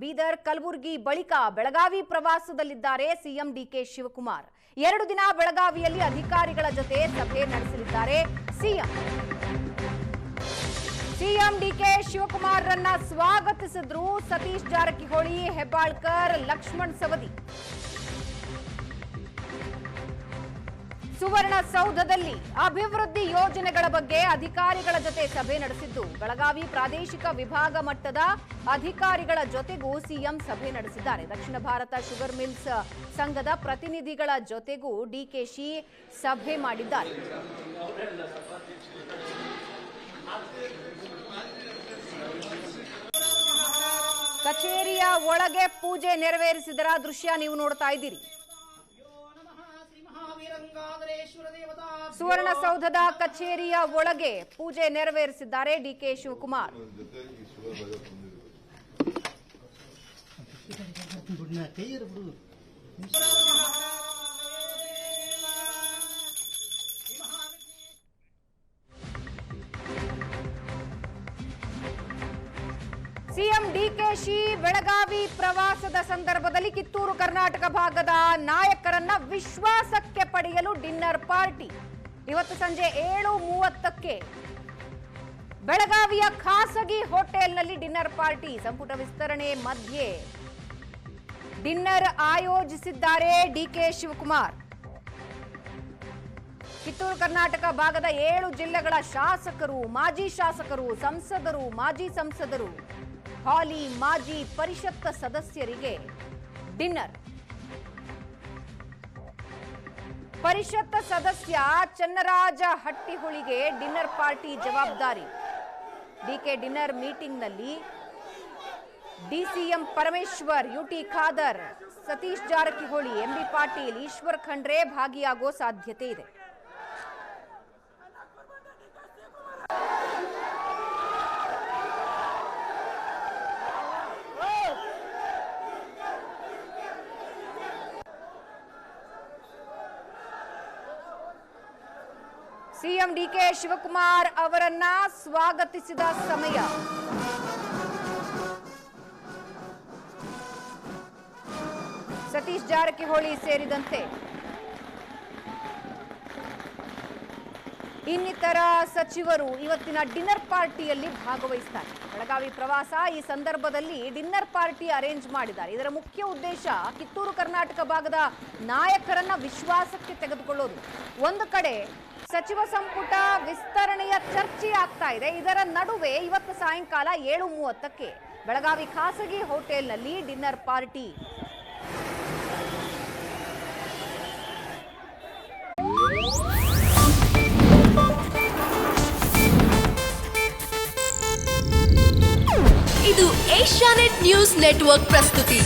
ಬೀದರ್ ಕಲಬುರಗಿ ಬಳಿಕ Belagavi ಪ್ರವಾಸದಲ್ಲಿದ್ದಾರೆ CM DK Shivakumar. 2 ದಿನ ಬೆಳಗಾವಿಯಲ್ಲಿ ಅಧಿಕಾರಿಗಳ ಜೊತೆ ಸಭೆ ನಡೆಸಲಿದ್ದಾರೆ ಸಿಎಂ ಡಿಕೆ ಶಿವಕುಮಾರ್ರನ್ನ ಸ್ವಾಗತಿಸಿದ್ರು ಸತೀಶ್ ಜಾರಕಿಹೊಳಿ, ಹೆಬ್ಬಾಳ್ಕರ್, ಲಕ್ಷ್ಮಣ್ ಸವದಿ. ಸುವರ್ಣಸೌಧದಲ್ಲಿ ಅಭಿವೃದ್ಧಿ ಯೋಜನೆಗಳ ಬಗ್ಗೆ ಅಧಿಕಾರಿಗಳ ಜೊತೆ ಸಭೆ ನಡೆಸಿದ್ದು, ಬೆಳಗಾವಿ ಪ್ರಾದೇಶಿಕ ವಿಭಾಗ ಮಟ್ಟದ ಅಧಿಕಾರಿಗಳ ಜೊತೆಗೂ ಸಿಎಂ ಸಭೆ ನಡೆಸಿದ್ದಾರೆ. ದಕ್ಷಿಣ ಭಾರತ ಶುಗರ್ ಮಿಲ್ಸ್ ಸಂಘದ ಪ್ರತಿನಿಧಿಗಳ ಜೊತೆಗೂ ಡಿಕೆಶಿ ಸಭೆ ಮಾಡಿದ್ದಾರೆ. ಕಚೇರಿಯ ಒಳಗೆ ಪೂಜೆ ನೆರವೇರಿಸಿದರ ದೃಶ್ಯ ನೀವು ನೋಡ್ತಾ ಇದ್ದೀರಿ. ಸುವರ್ಣಸೌಧದ ಕಚೇರಿಯ ಒಳಗೆ ಪೂಜೆ ನೆರವೇರಿಸಿದ್ದಾರೆ ಡಿಕೆ ಶಿವಕುಮಾರ್. ಸಿಎಂ ಡಿಕೆಶಿ ಬೆಳಗಾವಿ ಪ್ರವಾಸದ ಸಂದರ್ಭದಲ್ಲಿ ಕಿತ್ತೂರು ಕರ್ನಾಟಕ ಭಾಗದ ನಾಯಕರನ್ನ ವಿಶ್ವಾಸಕ್ಕೆ ಪಡೆಯಲು ಡಿನ್ನರ್ ಪಾರ್ಟಿ. ಇವತ್ತು ಸಂಜೆ 7:30ಕ್ಕೆ ಬೆಳಗಾವಿಯ ಖಾಸಗಿ ಹೋಟೆಲ್ನಲ್ಲಿ ಡಿನ್ನರ್ ಪಾರ್ಟಿ. ಸಂಪುಟ ವಿಸ್ತರಣೆ ಮಧ್ಯೆ ಡಿನ್ನರ್ ಆಯೋಜಿಸಿದ್ದಾರೆ ಡಿಕೆ ಶಿವಕುಮಾರ್. ಕಿತ್ತೂರು ಕರ್ನಾಟಕ ಭಾಗದ 7 ಜಿಲ್ಲೆಗಳ ಶಾಸಕರು, ಮಾಜಿ ಶಾಸಕರು, ಸಂಸದರು, ಮಾಜಿ ಸಂಸದರು, ಹಾಲಿ ಮಾಜಿ ಪರಿಷತ್ ಸದಸ್ಯರಿಗೆ ಡಿನ್ನರ್. ಪರಿಷತ್ ಸದಸ್ಯ ಚನ್ನರಾಜ ಹಟ್ಟಿಹೊಳಿಗೆ ಡಿನ್ನರ್ ಪಾರ್ಟಿ ಜವಾಬ್ದಾರಿ. ಡಿಕೆ ಡಿನ್ನರ್ ಮೀಟಿಂಗ್ನಲ್ಲಿ DCM Parameshwar, UT Khader, Satish Jarkiholi, MB Patil, Eshwar Khandre ಭಾಗಿಯಾಗುವ ಸಾಧ್ಯತೆ ಇದೆ. ಸಿಎಂ ಡಿಕೆ ಶಿವಕುಮಾರ್ ಅವರನ್ನ ಸ್ವಾಗತಿಸಿದ ಸಮಯ. ಸತೀಶ್ ಜಾರಕಿಹೊಳಿ ಸೇರಿದಂತೆ ಇನ್ನಿತರ ಸಚಿವರು ಇವತ್ತಿನ ಡಿನ್ನರ್ ಪಾರ್ಟಿಯಲ್ಲಿ ಭಾಗವಹಿಸುತ್ತಾರೆ. ಬೆಳಗಾವಿ ಪ್ರವಾಸ, ಈ ಸಂದರ್ಭದಲ್ಲಿ ಡಿನ್ನರ್ ಪಾರ್ಟಿ ಅರೇಂಜ್ ಮಾಡಿದ್ದಾರೆ. ಇದರ ಮುಖ್ಯ ಉದ್ದೇಶ ಕಿತ್ತೂರು ಕರ್ನಾಟಕ ಭಾಗದ ನಾಯಕರನ್ನ ವಿಶ್ವಾಸಕ್ಕೆ ತೆಗೆದುಕೊಳ್ಳೋದು. ಒಂದು ಕಡೆ ಸಚಿವ ಸಂಪುಟ ವಿಸ್ತರಣೆಯ ಚರ್ಚೆ ಆಗ್ತಾ ಇದೆ. ಇದರ ನಡುವೆ ಇವತ್ತು ಸಾಯಂಕಾಲ 7:30ಕ್ಕೆ ಬೆಳಗಾವಿ ಖಾಸಗಿ ಹೋಟೆಲ್ನಲ್ಲಿ ಡಿನ್ನರ್ ಪಾರ್ಟಿ. ಇದು ಏಷ್ಯಾನೆಟ್ ನ್ಯೂಸ್ ನೆಟ್ವರ್ಕ್ ಪ್ರಸ್ತುತಿ.